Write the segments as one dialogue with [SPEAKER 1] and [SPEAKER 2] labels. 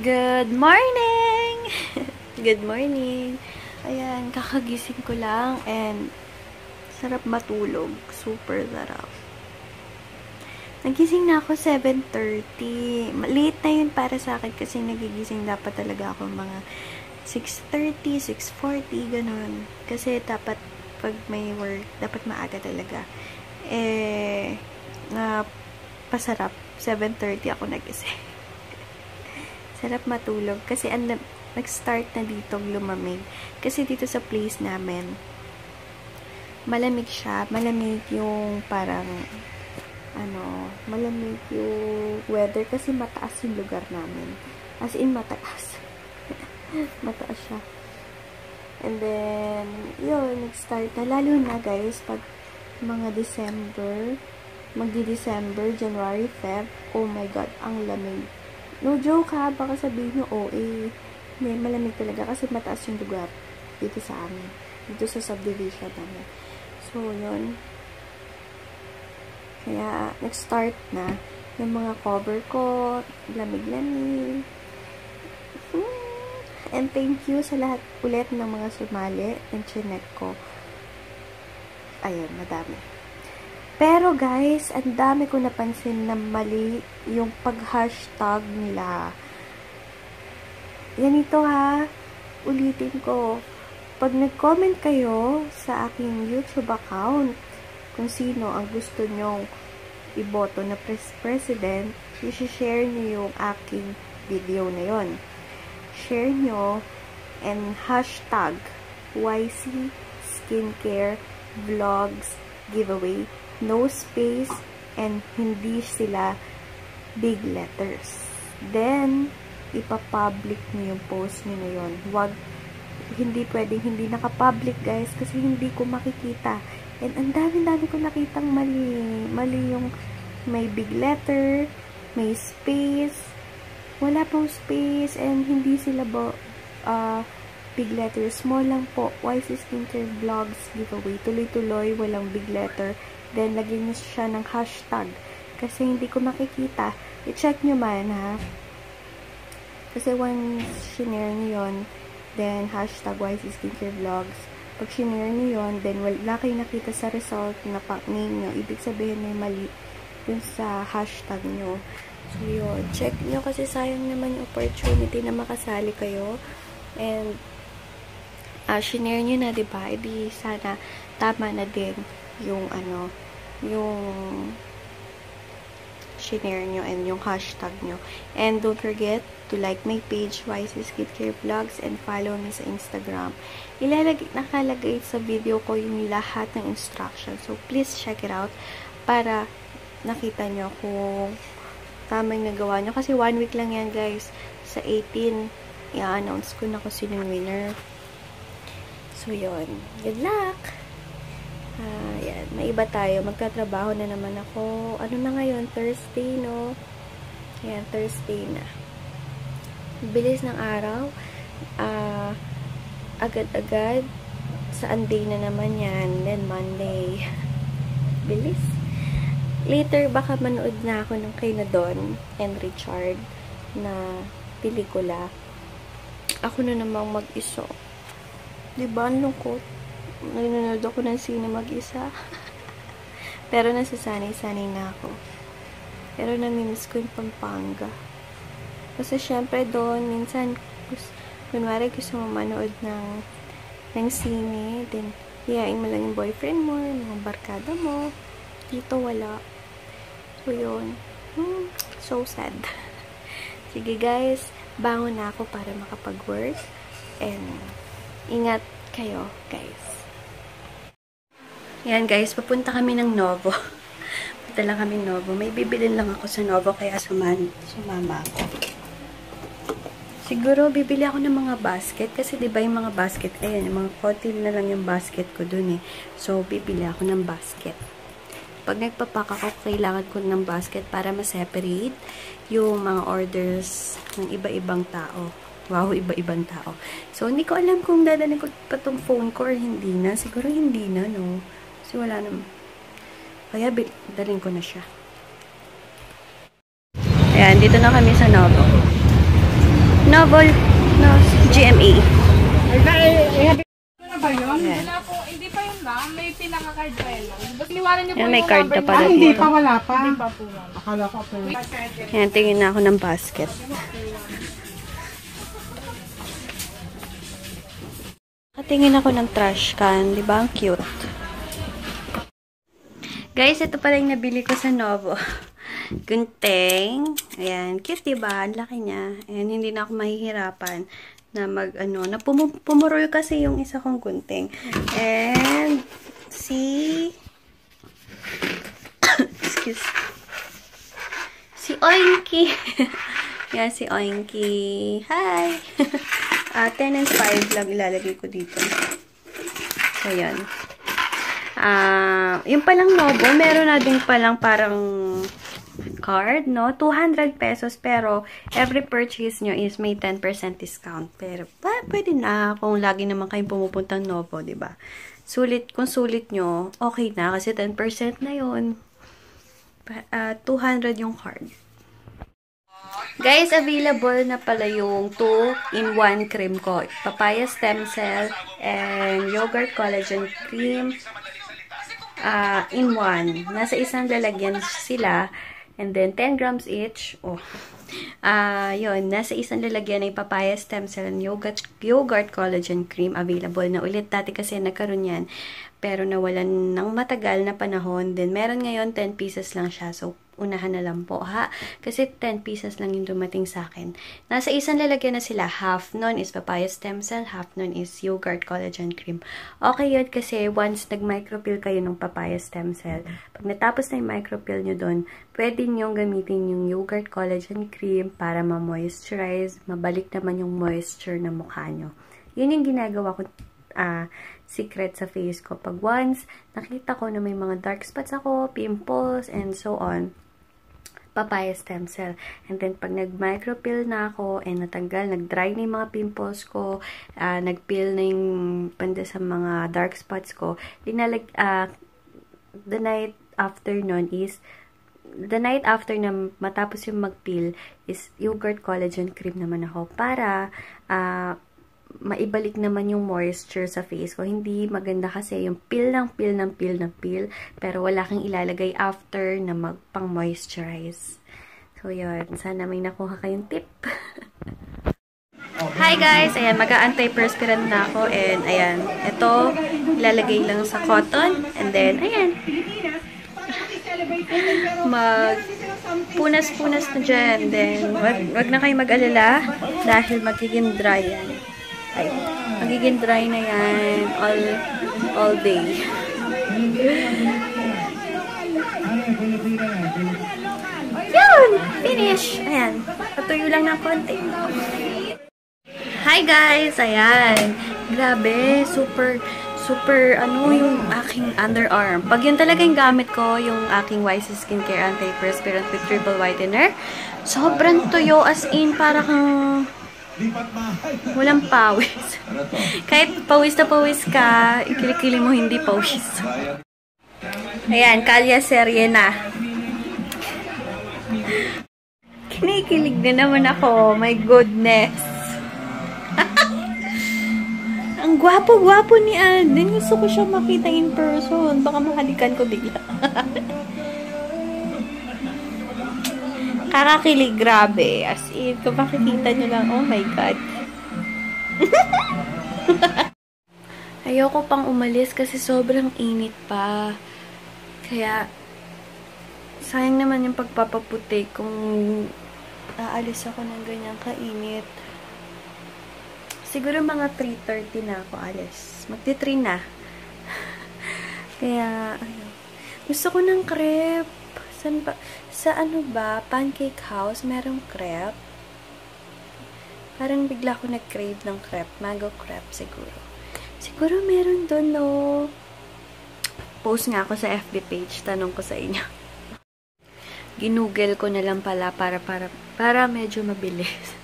[SPEAKER 1] Good morning! Good morning! Ayan, kakagising ko lang and sarap matulog. Super sarap. Nagising na ako 7:30. Late na yun para sa akin kasi nagigising dapat talaga ako mga 6:30, 6:40, ganun. Kasi dapat pag may work, dapat maaga talaga. Pasarap. 7:30 ako nagising. Sarap matulog. Kasi nag-start na dito lumamig. Kasi dito sa place namin, malamig siya. Malamig yung parang, malamig yung weather. Kasi mataas yung lugar namin. As in, mataas. Mataas siya. And then, yun, nag-start na. Lalo na, guys, pag mga December, magdi-December, January, Feb, oh my God, ang lamig. No joke ha, baka sabihin nyo, hindi, malamig talaga kasi mataas yung lugar dito sa amin. Dito sa subdivision namin. So, yun. Kaya, nag-start na yung mga cover ko, lamig-lamig. And thank you sa lahat ulit ng mga sumali ng chinek ko. Ayun, madami. Pero guys, ang dami ko napansin na mali yung pag-hashtag nila. Yan ito ha. Ulitin ko. Pag nag-comment kayo sa aking YouTube account, kung sino ang gusto nyong iboto na president, i-share nyo yung aking video na yon. Share nyo and hashtag YC Skincare Vlogs Giveaway. No space and hindi sila big letters. Then, ipapublic nyo yung post nyo na yun. Hindi pwedeng hindi nakapublic guys kasi hindi ko makikita. And ang dami-dami ko nakitang mali. Mali yung may big letter, may space, wala pong space, and hindi sila big letter. Small lang po. YC Skincare Vlogs Giveaway. Tuloy-tuloy, walang big letter. Then, lagyan nyo siya ng hashtag. Kasi hindi ko makikita. I-check nyo man, ha? Kasi once shinare nyo yun, then, hashtag YC Skincare Vlogs. Pag shinare nyo yun, then, wala kayo nakita sa result na name nyo. Ibig sabihin may mali dun sa hashtag nyo. So, yun. Check nyo kasi sayang naman yung opportunity na makasali kayo. And, shinare nyo na, diba? Di sana tama na din yung yung share nyo and yung hashtag nyo. And don't forget to like my page, YC Skincare Vlogs, and follow me sa Instagram. Nakalagay sa video ko yung lahat ng instructions. So, please check it out para nakita nyo kung tama yung nagawa nyo. Kasi 1 week lang yan, guys. Sa 18, i-announce ko na kung sino yung winner. So, yun. Good luck! Yan. May iba tayo. Magtatrabaho na naman ako. Ano na ngayon? Thursday, no? Yan, Thursday na. Bilis ng araw. Agad-agad. Sunday na naman yan. Then, Monday. Bilis. Later, baka manood na ako ng kay na Don and Richard na pelikula. Ako na namang mag-isa. Diba? Ang lungkot. Nanonood ako ng sine mag-isa. Pero nasasanay-sanay na ako. Pero namimiss ko yung Pampanga. Kasi syempre doon, minsan, kunwari gusto mo manood ng sine, then, hiyain mo lang yung boyfriend mo, yung barkada mo. Dito wala. So, yun. So sad. Sige guys, bangon na ako para makapag-work. And, ingat kayo, guys. Yan guys, papunta kami ng Novo. Punta lang kami Novo. May bibilin lang ako sa Novo kaya sumama ako. Siguro bibili ako ng mga basket kasi 'di ba yung mga basket, ayan, yung mga konti na lang yung basket ko dun eh. So bibili ako ng basket. Pag nagpapak ako, kailangan ko ng basket para ma-separate yung mga orders ng iba-ibang tao. Wow, iba-ibang tao. So hindi ko alam kung dadalhin ko pa tong phone ko or hindi na. Siguro hindi na, no? Kasi wala naman. Kaya, dalhin ko na siya. Ayan, dito na kami sa Novo. Novel no, GMA.
[SPEAKER 2] Ano ba yun? Wala po. Hindi pa yun ba? May pinaka-card pa yun. Iniwanan niyo po
[SPEAKER 1] Yan, may
[SPEAKER 2] yung
[SPEAKER 1] card
[SPEAKER 2] number
[SPEAKER 1] na pala
[SPEAKER 2] niya.
[SPEAKER 1] dito.
[SPEAKER 3] Hindi pa, wala pa.
[SPEAKER 2] Hindi pa po.
[SPEAKER 3] Akala ko po.
[SPEAKER 1] Yan, tingin na ako ng basket. Tingin ako ng trash can. Di ba? Ang cute. Guys, ito pala yung nabili ko sa Novo. Gunting. Ayan. Cute, diba? Ang laki niya. Ayan, hindi na ako mahihirapan na pumurol kasi yung isa kong gunting. And, excuse. Si Oinky. Yan, si Oinky. Hi! 10 and 5 lang ilalagay ko dito. So, yan. Yung palang Novo, meron na din palang parang card, no? 200 pesos, pero every purchase nyo is may 10% discount. Pero, pwede na kung lagi naman kayong pumupuntang Novo, diba? Kung sulit nyo, okay na, kasi 10% na yun. 200 yung card. Guys, available na pala yung 2-in-1 cream ko. Papaya stem cell and yogurt collagen cream in 1. Nasa isang lalagyan sila. And then, 10 grams each. Yun. Nasa isang lalagyan ay papaya stem cell and yogurt collagen cream. Available na ulit. Dati kasi nagkaroon yan. Pero nawalan ng matagal na panahon. Then, meron ngayon 10 pieces lang siya. So, unahan na lang po, ha? Kasi 10 pieces lang yung dumating sa akin. Nasa isang lalagyan na sila. Half nun is papaya stem cell, half nun is yogurt collagen cream. Okay yun kasi once nag-micropill kayo ng papaya stem cell, pag natapos na yung micropill nyo dun, pwede nyo gamitin yung yogurt collagen cream para ma-moisturize, mabalik naman yung moisture na mukha nyo. Yun yung ginagawa ko secret sa face ko. Pag once nakita ko na may mga dark spots ako, pimples, and so on, papaya stem cell. And then, pag nag-micropill na ako, and natanggal, nag-dry na yung mga pimples ko, nag-peel na yung banda sa mga dark spots ko, the night after nun is, the night after na matapos yung mag-peel, is yogurt collagen cream naman ako, para, maibalik naman yung moisture sa face ko. Hindi maganda kasi yung peel ng peel, pero wala kang ilalagay after na magpang-moisturize. So, yun. Sana may nakuha kayong tip. Hi guys! Ayan, mag-a-antiperspirant na ako. And, ayan. Ito, ilalagay lang sa cotton. And then, ayan. Punas-punas na dyan. Then, wag na kayo mag-alala dahil magiging dry yan. Ay, magiging dry na yan all day. Yun! Finish! Ayan. Patuyo lang ng konti. Hi guys! Ayan. Grabe. Super yung aking underarm. Pag yun talaga yung gamit ko, yung aking YC Skincare Antiperspirant with Triple Whitener, sobrang tuyo, as in, para kang walang pawis. Kahit pawis na pawis ka, ikilikili mo hindi pawis. Ayan, kalya serye na. Kinikilig na naman ako. My goodness. Ang gwapo-gwapo ni Alden. Gusto ko siya makita in person. Baka mahalikan ko bigla. Kakakilig, grabe. As in, kung makikita nyo lang, oh my God. Ayoko pang umalis kasi sobrang init pa. Kaya, sayang naman yung pagpapaputi kung aalis ako ng ganyang kainit. Siguro mga 3:30 na ako alis. Magti-3 na. Kaya, ayun. Gusto ko ng crepe. San ba? Sa ano ba? Pancake House, merong crepe. Parang bigla ko nag-crave ng crepe. Mango crepe siguro. Siguro meron doon, no? Post nga ako sa FB page. Tanong ko sa inyo. Ginugel ko na lang pala para medyo mabilis.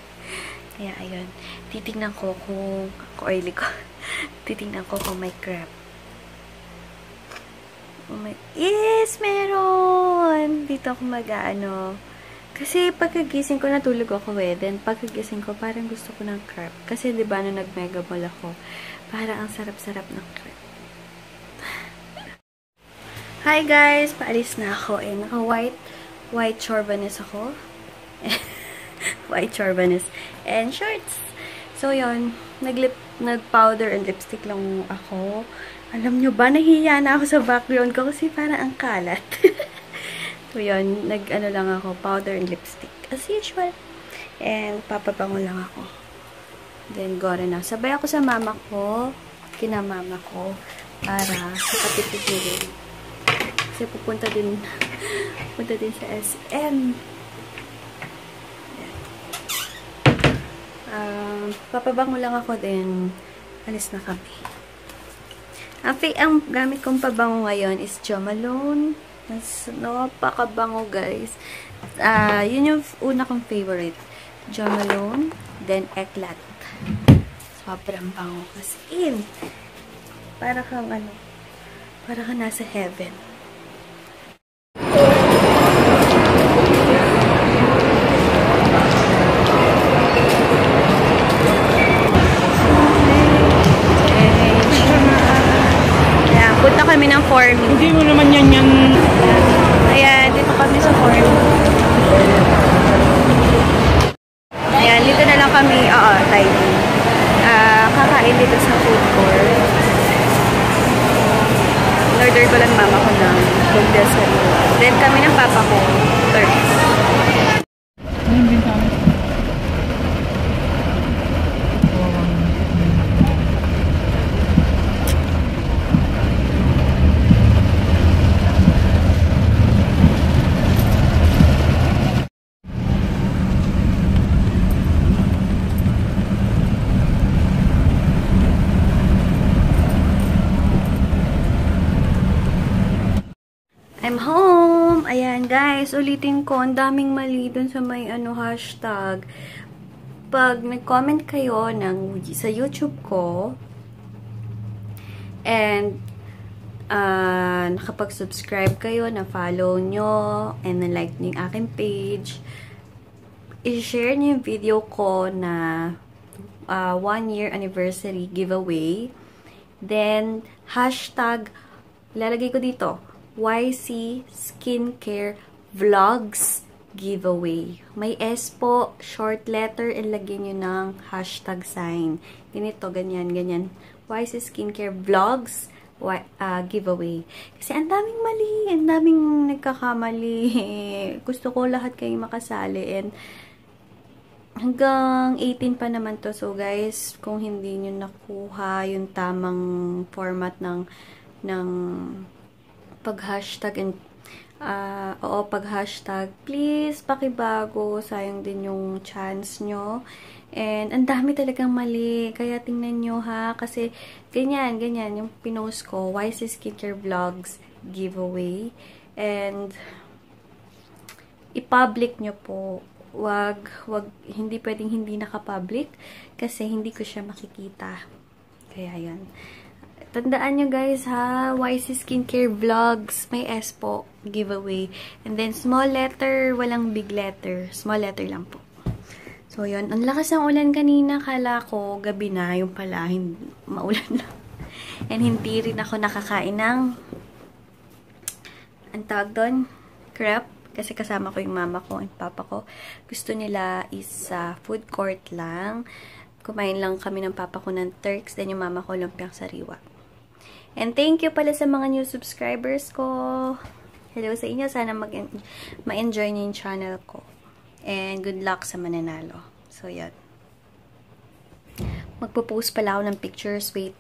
[SPEAKER 1] Kaya, ayun. Titignan ko kung oily ko. Titignan ko kung may crepe. Yes, meron! Dito ako Kasi pagkagising ko, natulog ako then pagkagising ko, parang gusto ko ng crepe. Kasi diba, nung nag-mega mall ako, parang ang sarap-sarap ng crepe. Hi guys! Paalis na ako. Naka-white chorbanes ako. White chorbanes. And shorts. So, yun. Nag-powder and lipstick lang ako. Alam nyo ba, nahihiya na ako sa background ko kasi parang ang kalat. So, yun, nag-ano lang ako, powder and lipstick. As usual. And, papabango lang ako. Then, go na. Sabay ako sa mama ko, kina mama ko, para sa katipid din. Kasi pupunta din sa SM. Papabango lang ako, then, alis na kami. Ang gamit kong pabango ngayon is Jo Malone. Mas napakabango, guys. Yun yung una kong favorite. Jo Malone, then Eclat. Sobrang bango. As in, para kang nasa heaven. Punta kami ng forming.
[SPEAKER 2] Hindi mo naman yan.
[SPEAKER 1] Ayan, dito kami sa forming. Ayan, dito na lang kami, timing. Kakain dito sa food court. Order ko lang mama ko ng lumpia sa Riwa. Then kami ng papa ko, Turks. I'm home! Ayan, guys. Ulitin ko, ang daming mali dun sa may hashtag. Pag nag-comment kayo sa YouTube ko, and nakapag-subscribe kayo, na-follow nyo, and na-like nyo yung aking page, i-share nyo yung video ko na 1-year anniversary giveaway. Then, hashtag, lalagay ko dito, YC Skincare Vlogs Giveaway. May S po, short letter, ilagay nyo ng hashtag sign. Ganito, ganyan. YC Skincare Vlogs Giveaway. Kasi ang daming mali, ang daming nagkakamali. Gusto ko lahat kayo makasali. And hanggang 18 pa naman to. So guys, kung hindi nyo nakuha yung tamang format ng pag-hashtag and pag-hashtag, please, pakibago. Sayang din yung chance nyo. And ang dami talagang mali. Kaya tingnan nyo ha. Kasi ganyan yung pinost ko. YC Skincare Vlogs Giveaway. And i-public nyo po. Hindi pwedeng hindi naka-public. Kasi hindi ko siya makikita. Kaya yan. Tandaan nyo guys ha, YC Skincare Vlogs, may S po, giveaway. And then small letter, walang big letter. Small letter lang po. So yun, ang lakas ng ulan kanina, kala ko gabi na, yung pala, maulan na. And hindi rin ako nakakain ng, ang tawag doon, crepe. Kasi kasama ko yung mama ko and papa ko. Gusto nila is food court lang. Kumain lang kami ng papa ko ng Turks, then yung mama ko lumpiang sariwa. And thank you pala sa mga new subscribers ko. Hello sa inyo. Sana ma-enjoy niyo yung channel ko. And good luck sa mananalo. So, yan. Magpo-post pala ako ng pictures. Wait.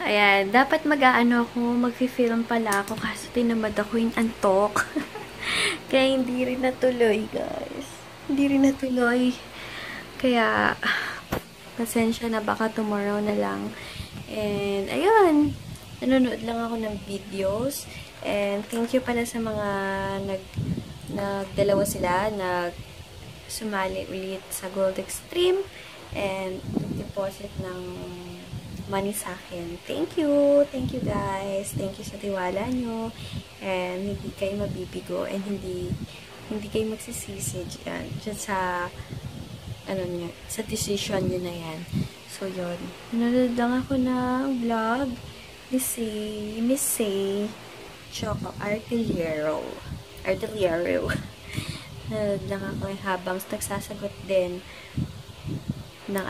[SPEAKER 1] Ayan. Dapat mag-film pala ako kasi tinamad ako yung antok. Kaya hindi rin natuloy, guys. Hindi rin natuloy. Kaya, pasensya na, baka tomorrow na lang. And, ayun, nanonood lang ako ng videos. And, thank you pala sa mga nagdalawa sila, sumali ulit sa Gold Extreme. And, deposit ng money sa akin. Thank you. Thank you guys. Thank you sa tiwala nyo. And, hindi kayo mabibigo. And, hindi Hindi kayo magsisisi dyan sa, ano niya, sa decision niyo na yan. So, yun. Nanonood lang ako ng vlog ni Miss Say Choco Artillero. Nanonood lang ako habang nagsasagot din ng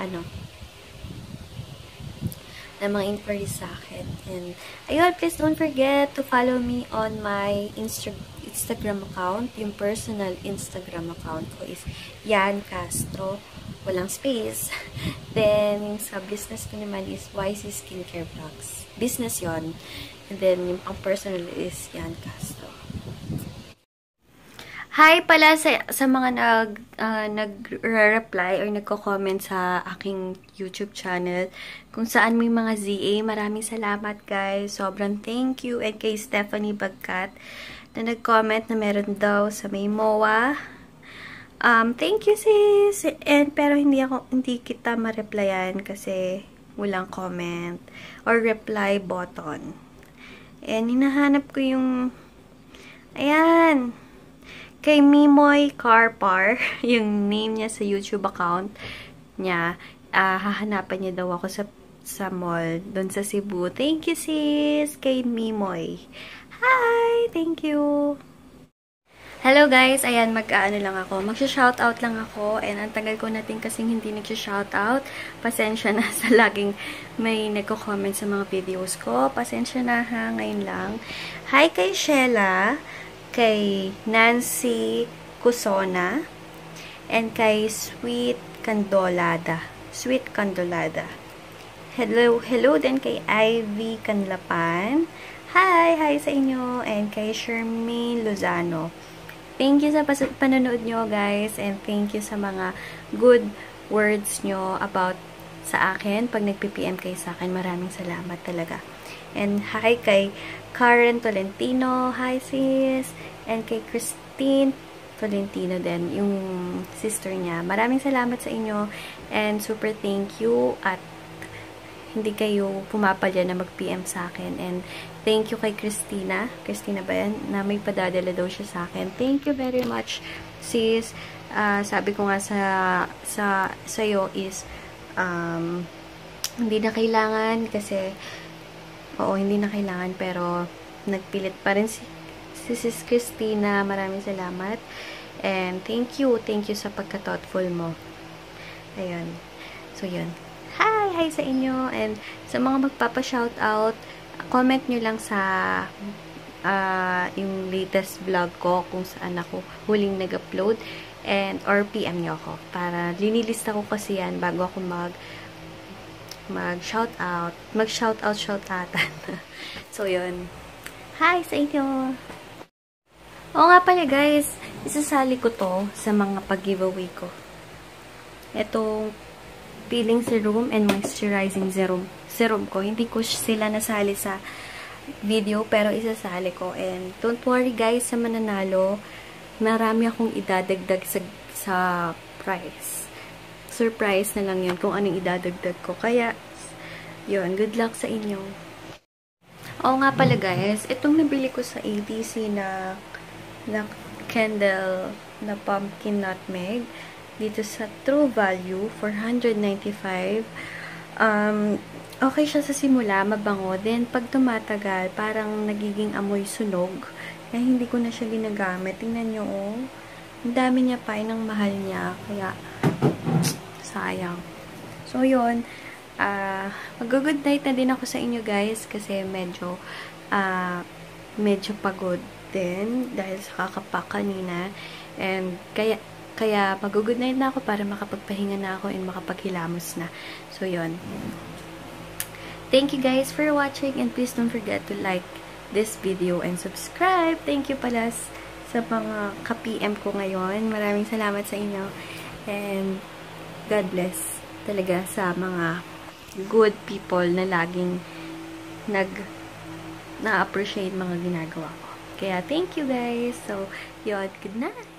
[SPEAKER 1] ng mga inquiries sa akin. And, ayun, please don't forget to follow me on my Instagram account. Yung personal Instagram account ko is Yan Castro. Walang space. Then, sa business ko naman is YC Skincare Vlogs. Business yon. And then, yung pang personal is Yan Castro. Hi pala sa mga nag-reply or nagko-comment sa aking YouTube channel. Kung saan may mga ZA, maraming salamat guys. Sobrang thank you. And kay Stephanie Bagkat na nag-comment na meron daw sa may MOA. Thank you sis. And pero hindi kita ma-replyan kasi walang comment or reply button. And hinahanap ko yung ayan. Kay Mimoy Carpar, yung name niya sa YouTube account niya, hahanapan niya daw ako sa mall, doon sa Cebu. Thank you, sis, kay Mimoy. Hi! Thank you! Hello guys! Ayan, magsha-shoutout lang ako, and ang tagal ko natin kasing hindi nagsha-shoutout. Pasensya na sa laging may nagko-comment sa mga videos ko. Pasensya na ha, ngayon lang. Hi kay Sheila, kay Nancy Cusona, and kay Sweet Candolada. Hello din kay Ivy Canlapan. Hi sa inyo. And kay Shermaine Lozano. Thank you sa panonood nyo, guys, and thank you sa mga good words nyo about sa akin. Pag nag-PPM kayo sa akin, maraming salamat talaga. And hi kay Karen Tolentino. Hi sis. And kay Christine Tolentino din, yung sister niya. Maraming salamat sa inyo. And super thank you. At hindi kayo pumapalya na mag-PM sa akin. And thank you kay Christina. Christina ba yan? Na may padadala daw siya sa akin. Thank you very much, sis. Sabi ko nga sa'yo is hindi na kailangan kasi hindi na kailangan pero nagpilit pa rin si Sis Christina. Maraming salamat and thank you sa pagka-thoughtful mo. Ayun. So yun. Hi sa inyo, and sa mga magpapa-shoutout, comment nyo lang sa yung latest vlog ko kung saan ako huling nag-upload, and or PM nyo ako para linilista ko kasi yan bago ako mag-shoutoutatan. So, yun. Hi sa inyo! Oo nga pala guys, isasali ko to sa mga pag-giveaway ko. Itong peeling serum and moisturizing serum ko. Hindi ko sila nasali sa video, pero isasali ko. And don't worry guys, sa mananalo, marami akong idadagdag sa price. Surprise na lang yun kung anong idadagdag ko. Kaya, yun, good luck sa inyo. Oo nga pala guys, itong nabili ko sa ATC na candle na pumpkin nutmeg, dito sa True Value, 495. Okay siya sa simula, mabango. Then, pag tumatagal, parang nagiging amoy sunog. Kaya, hindi ko na siya ginagamit. Tingnan nyo, oh. Ang dami niya pa, ng mahal niya. Kaya, sayang. So, yun. Mag-good night na din ako sa inyo, guys. Kasi, medyo pagod din. Dahil sa kakapak kanina. And, kaya mag-good night na ako para makapagpahinga na ako and makapaghilamos na. So, yun. Thank you guys for watching, and please don't forget to like this video and subscribe. Thank you pala sa mga ka-PM ko ngayon. Maraming salamat sa inyo. And God bless talaga sa mga good people na laging na-appreciate mga ginagawa ko. Kaya thank you guys. So, yun. Good night.